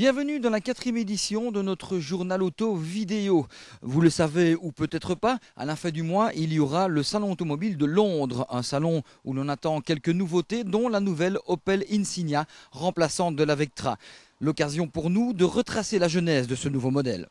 Bienvenue dans la 4e édition de notre journal auto vidéo. Vous le savez ou peut-être pas, à la fin du mois, il y aura le Salon automobile de Londres. Un salon où l'on attend quelques nouveautés, dont la nouvelle Opel Insignia, remplaçante de la Vectra. L'occasion pour nous de retracer la genèse de ce nouveau modèle.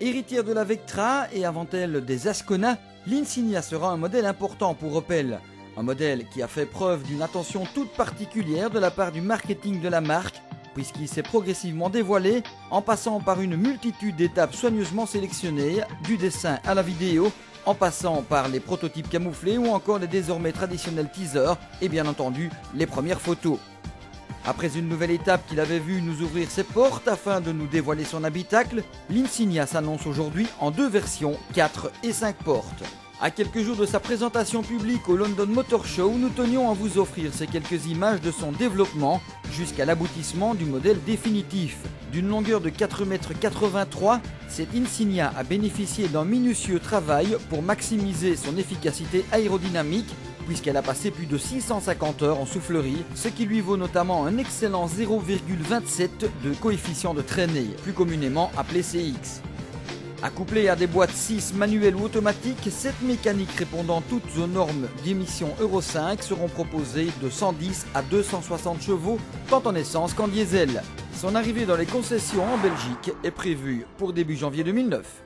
Héritière de la Vectra et avant elle des Ascona, l'Insignia sera un modèle important pour Opel. Un modèle qui a fait preuve d'une attention toute particulière de la part du marketing de la marque, puisqu'il s'est progressivement dévoilé en passant par une multitude d'étapes soigneusement sélectionnées, du dessin à la vidéo, en passant par les prototypes camouflés ou encore les désormais traditionnels teasers et bien entendu les premières photos. Après une nouvelle étape qu'il avait vu nous ouvrir ses portes afin de nous dévoiler son habitacle, l'Insignia s'annonce aujourd'hui en 2 versions, 4 et 5 portes. À quelques jours de sa présentation publique au London Motor Show, nous tenions à vous offrir ces quelques images de son développement jusqu'à l'aboutissement du modèle définitif. D'une longueur de 4,83 m, cette Insignia a bénéficié d'un minutieux travail pour maximiser son efficacité aérodynamique puisqu'elle a passé plus de 650 heures en soufflerie, ce qui lui vaut notamment un excellent 0,27 de coefficient de traînée, plus communément appelé CX. Accouplée à des boîtes 6 manuelles ou automatiques, cette mécanique répondant toutes aux normes d'émission Euro 5 seront proposées de 110 à 260 chevaux, tant en essence qu'en diesel. Son arrivée dans les concessions en Belgique est prévue pour début janvier 2009.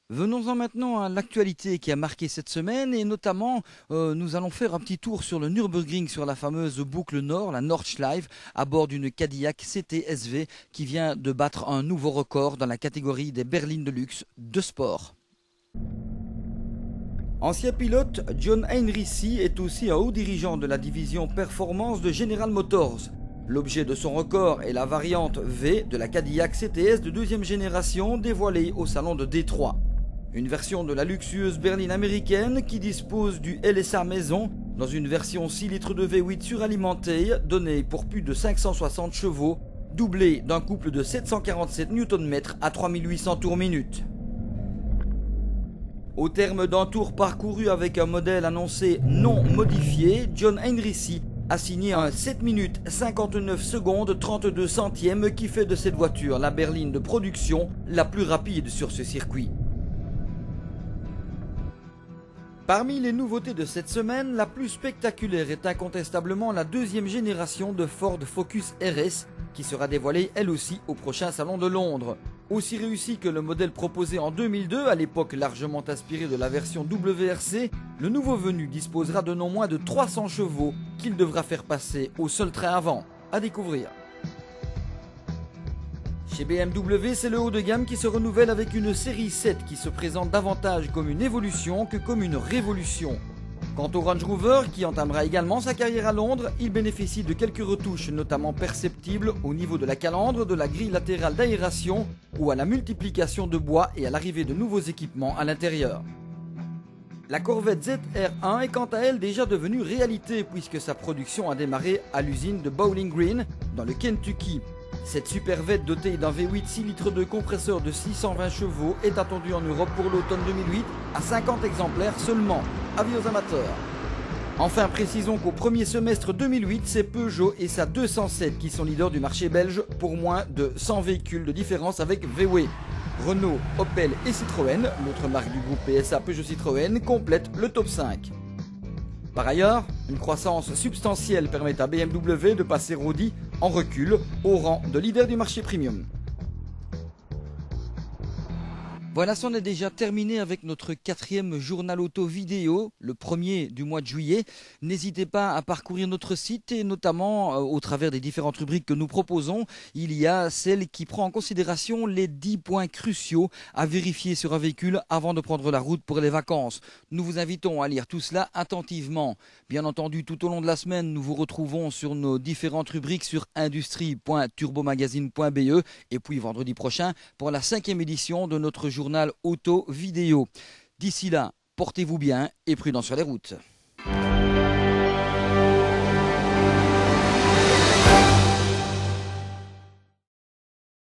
Venons-en maintenant à l'actualité qui a marqué cette semaine et notamment nous allons faire un petit tour sur le Nürburgring sur la fameuse boucle nord, la Nordschleife, à bord d'une Cadillac CT-SV qui vient de battre un nouveau record dans la catégorie des berlines de luxe de sport. Ancien pilote, John Heinrici est aussi un haut dirigeant de la division performance de General Motors. L'objet de son record est la variante V de la Cadillac CTS de 2e génération dévoilée au salon de Détroit. Une version de la luxueuse berline américaine qui dispose du LSA maison dans une version 6 litres de V8 suralimentée donnée pour plus de 560 chevaux, doublée d'un couple de 747 Nm à 3800 tours minute. Au terme d'un tour parcouru avec un modèle annoncé non modifié, John Heinrici a signé un 7 minutes 59 secondes 32 centièmes qui fait de cette voiture la berline de production la plus rapide sur ce circuit. Parmi les nouveautés de cette semaine, la plus spectaculaire est incontestablement la 2e génération de Ford Focus RS qui sera dévoilée elle aussi au prochain salon de Londres. Aussi réussi que le modèle proposé en 2002, à l'époque largement inspiré de la version WRC, le nouveau venu disposera de non moins de 300 chevaux qu'il devra faire passer au seul train avant. À découvrir. Chez BMW, c'est le haut de gamme qui se renouvelle avec une série 7 qui se présente davantage comme une évolution que comme une révolution. Quant au Range Rover, qui entamera également sa carrière à Londres, il bénéficie de quelques retouches notamment perceptibles au niveau de la calandre, de la grille latérale d'aération ou à la multiplication de bois et à l'arrivée de nouveaux équipements à l'intérieur. La Corvette ZR1 est quant à elle déjà devenue réalité puisque sa production a démarré à l'usine de Bowling Green dans le Kentucky. Cette supervette dotée d'un V8 6 litres de compresseur de 620 chevaux est attendue en Europe pour l'automne 2008 à 50 exemplaires seulement. Avis aux amateurs. Enfin, précisons qu'au premier semestre 2008, c'est Peugeot et sa 207 qui sont leaders du marché belge pour moins de 100 véhicules de différence avec VW. Renault, Opel et Citroën, l'autre marque du groupe PSA Peugeot Citroën, complètent le top 5. Par ailleurs, une croissance substantielle permet à BMW de passer Audi en recul au rang de leader du marché premium. Voilà, c'en est déjà terminé avec notre 4e journal auto vidéo, le premier du mois de juillet. N'hésitez pas à parcourir notre site et notamment au travers des différentes rubriques que nous proposons, il y a celle qui prend en considération les 10 points cruciaux à vérifier sur un véhicule avant de prendre la route pour les vacances. Nous vous invitons à lire tout cela attentivement. Bien entendu, tout au long de la semaine, nous vous retrouvons sur nos différentes rubriques sur industrie.turbomagazine.be et puis vendredi prochain pour la 5e édition de notre journal auto vidéo. D'ici là, portez-vous bien et prudent sur les routes.